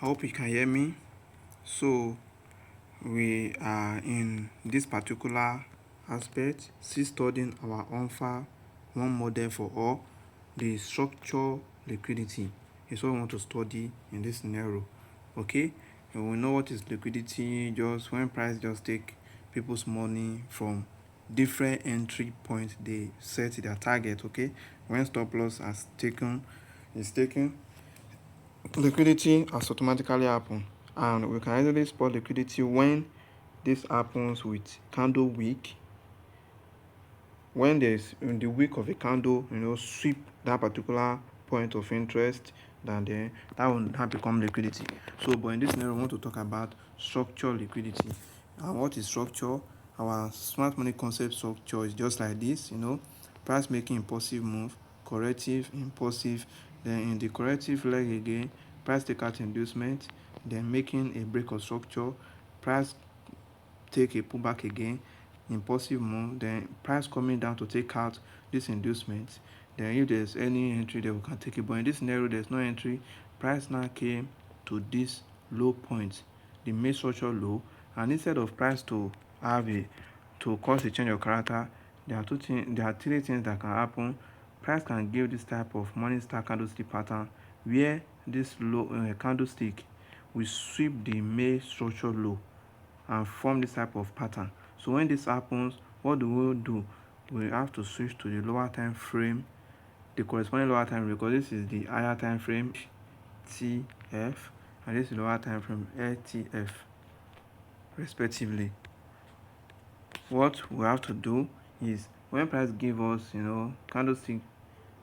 I hope you can hear me. So we are in this particular aspect still studying our OMFA one model for all. The structure liquidity is what we want to study in this scenario. Okay, and we know what is liquidity. Just when price just take people's money from different entry points, they set their target. Okay, when stop loss is taken, liquidity has automatically happened, and we can easily spot liquidity when this happens with candle wick. When there's in the wick of a candle, sweep that particular point of interest, then that will not become liquidity. So but in this scenario, we want to talk about structure liquidity. And what is structure? Our smart money concept structure is just like this. Price making impulsive move, corrective impulsive, then in the corrective leg again, price take out inducement, then making a break of structure, price take a pullback again, impulsive move, then price coming down to take out this inducement. Then if there's any entry there, we can take it. But in this scenario, there's no entry. Price now came to this low point, the main structure low, and instead of price to cause a change of character, there are three things that can happen. Price can give this type of morning star candlestick pattern where this low candlestick will sweep the main structure low and form this type of pattern. So when this happens, what do? We have to switch to the lower time frame, the corresponding lower time frame, because this is the higher time frame TF and this is the lower time frame LTF respectively. What we have to do is when price give us candlestick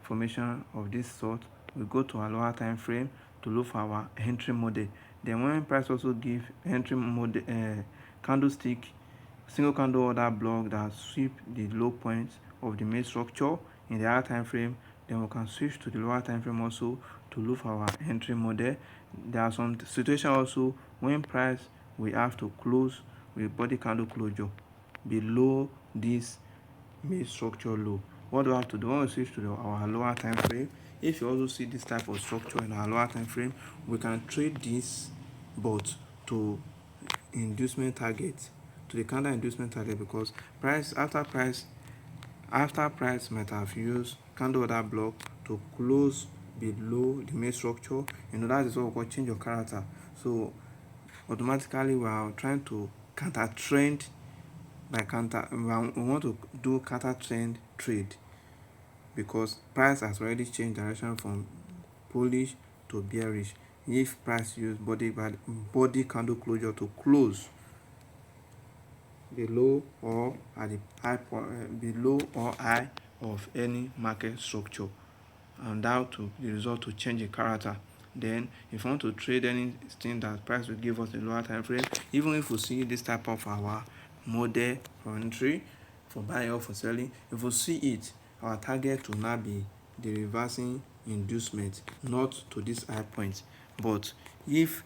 formation of this sort, we go to our lower time frame to look for our entry model. Then when price also give entry model candlestick, single candle order block that sweep the low point of the main structure in the higher time frame, then we can switch to the lower time frame also to look for our entry model. There are some situations also when price we have to close with body candle closure below this main structure low. What do we have to do? When we switch to our lower time frame, if you also see this type of structure in our lower time frame, we can trade this but to inducement target, to the counter inducement target, because after price might have used candle order block to close below the main structure, that is what we call change of character. So automatically we are trying to counter trend by counter. We want to do counter trend trade because price has already changed direction from bullish to bearish. If price use body candle closure to close below or at the high point, below or high of any market structure, and that to the result to change in character. Then if you want to trade anything that price will give us a lower time frame, even if we see this type of our model for entry, for buying or for selling, if we see it, our target will not be the reversing inducement, not to this high point. But if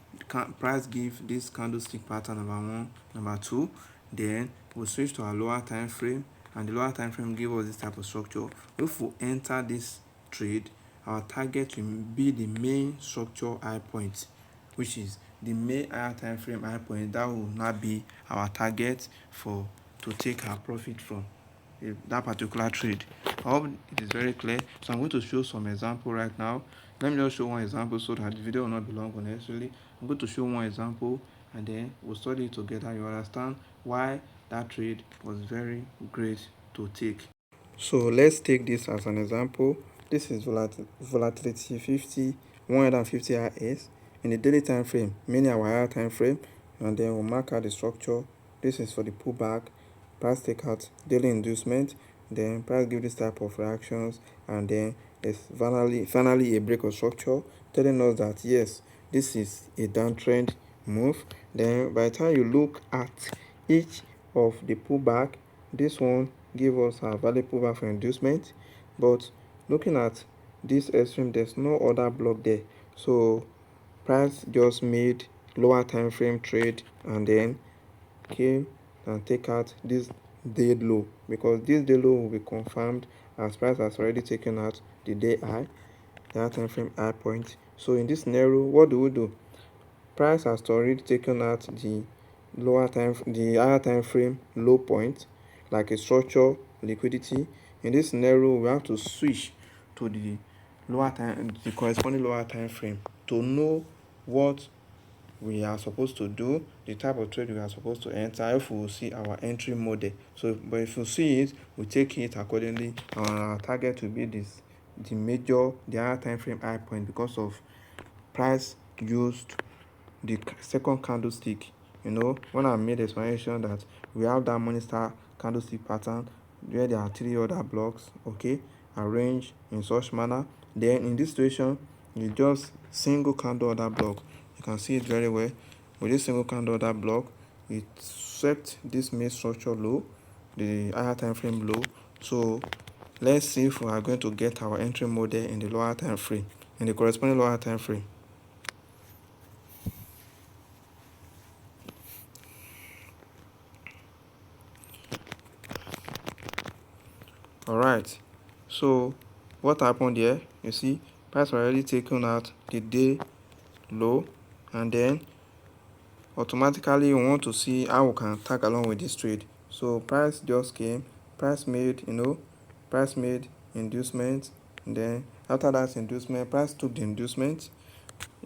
price give this candlestick pattern number one, number two, then we'll switch to our lower time frame, and the lower time frame give us this type of structure. If we enter this trade, our target will be the main structure high point, which is the main higher time frame high point. That will not be our target to take our profit from that particular trade. I hope it is very clear. So I'm going to show some example right now. Let me just show one example so that the video will not be long unnecessarily. I'm going to show one example and then we'll study it together. You understand why that trade was very great to take. So let's take this as an example. This is volatility 150 RS in the daily time frame, meaning our higher time frame, and then we'll mark out the structure. This is for the pullback, price take out daily inducement, then price give this type of reactions, and then it's finally a break of structure telling us that yes, this is a downtrend move. Then by the time you look at each of the pullback, this one give us a valid pullback for inducement, but looking at this extreme, there's no other block there, so price just made lower time frame trade and then came and take out this day low, because this day low will be confirmed as price has already taken out the day high, the high time frame high point. So in this scenario, what do? price has already taken out the higher time frame low point, like a structure liquidity. In this scenario, we have to switch to the corresponding lower time frame to know what we are supposed to do, the type of trade we are supposed to enter, if we will see our entry model. So but if we see it, we take it accordingly, and our target will be the higher time frame high point, because of price used the second candlestick. When I made explanation that we have that morning star candlestick pattern where there are 3 other blocks, okay, arranged in such manner. Then in this situation, you just single candle order block. You can see it very well. With this single candle order block, it swept this main structure low, the higher time frame low. So let's see if we are going to get our entry model in the lower time frame, in the corresponding lower time frame. Alright, so what happened here? You see, price already taken out the day low, and then automatically we want to see how we can tag along with this trade. So price just came, price made inducement, and then after that inducement, price took the inducement,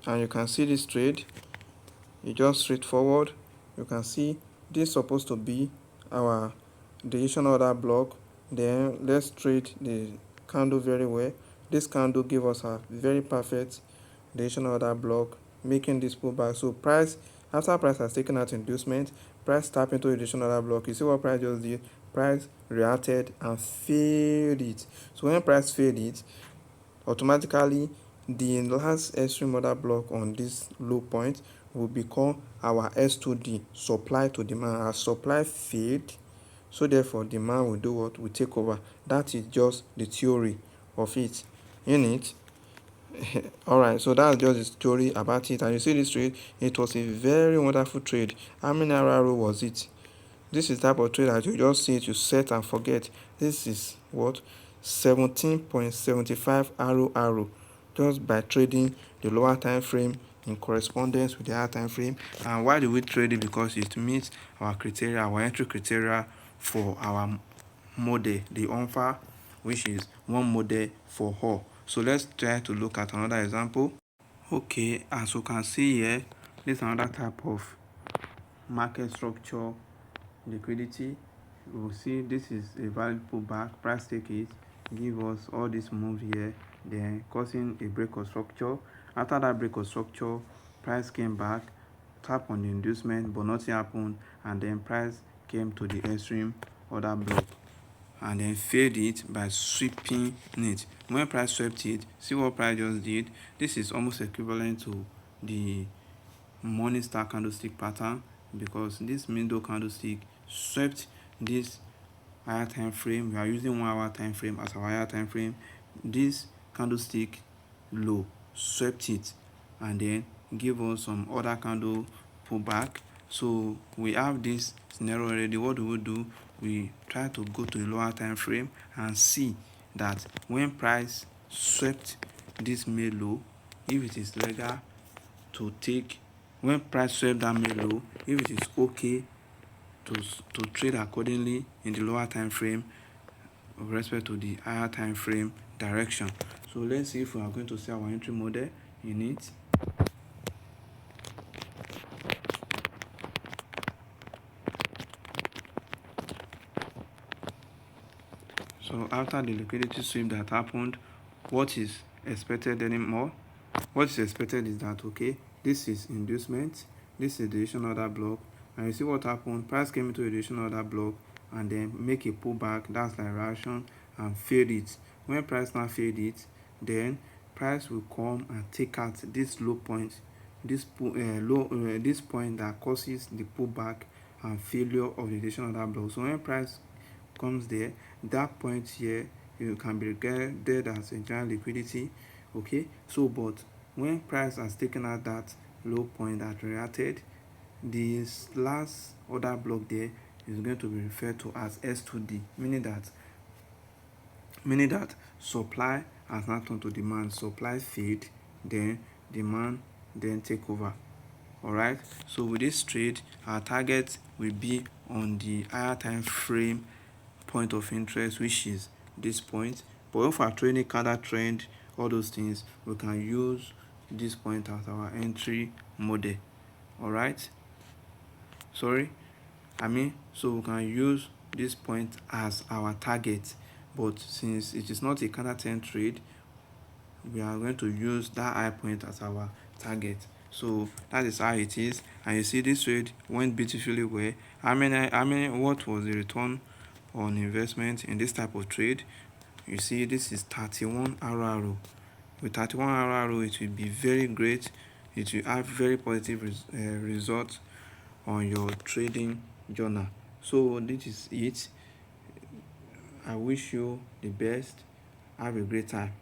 and you can see this trade. It's just straightforward. You can see this is supposed to be our deviation order block. Then let's trade the candle very well. This candle gave us a very perfect deviation order block, making this pullback. So after price has taken out inducement, price tap into the deviation order block. You see what price just did? Price reacted and failed it. So when price failed it, automatically the last extreme order block on this low point will become our S2D, supply to demand. As supply failed, so therefore demand will do what? Will take over. That is just the theory of it in it. Alright, so that's just the story about it. And you see this trade, it was a very wonderful trade. How many RRO was it? This is the type of trade that you just see it, you set and forget. This is what? 17.75 RRO, just by trading the lower time frame in correspondence with the higher time frame. And why do we trade it? Because it meets our criteria, our entry criteria for our model, the OMFA, which is one model for all. So let's try to look at another example. Okay, as you can see here, this is another type of market structure liquidity. You will see this is a valid pullback. Price take it, give us all this move here, then causing a break of structure. After that break of structure, price came back, tap on the inducement, but nothing happened, and then price came to the extreme order block and then failed it by sweeping it. When price swept it, see what price just did. This is almost equivalent to the morning star candlestick pattern, because this middle candlestick swept this higher time frame. We are using 1 hour time frame as our higher time frame. This candlestick low swept it and then give us some other candle pullback. So we have this scenario already. What do? We try to go to the lower time frame and see that when price swept this May low, if it is legal to take, when price swept that May low, if it is okay to trade accordingly in the lower time frame with respect to the higher time frame direction. So let's see if we are going to see our entry model in it. So after the liquidity sweep that happened, what is expected anymore? What is expected is that, okay, this is inducement, this is the deviation order block, and you see what happened. Price came into the deviation order block and then make a pullback, that's like reaction, and failed it. When price now failed it, then price will come and take out this low point, this point that causes the pullback and failure of the deviation order block. So when price comes there, that point here, you can be regarded as a general liquidity. Okay, so but when price has taken out that low point that reacted, this last order block there is going to be referred to as S2D, meaning that supply has not turned to demand. Supply fade, then demand then take over. All right, so with this trade, our target will be on the higher time frame point of interest, which is this point. But if we are trading candle trend, all those things, we can use this point as our entry model. All right, so we can use this point as our target, but since it is not a candle trend trade, we are going to use that high point as our target. So that is how it is. And you see this trade went beautifully well. What was the return on investment in this type of trade? You see, this is 31 RRO. With 31 RRO, it will be very great. It will have very positive results on your trading journal. So this is it. I wish you the best. Have a great time.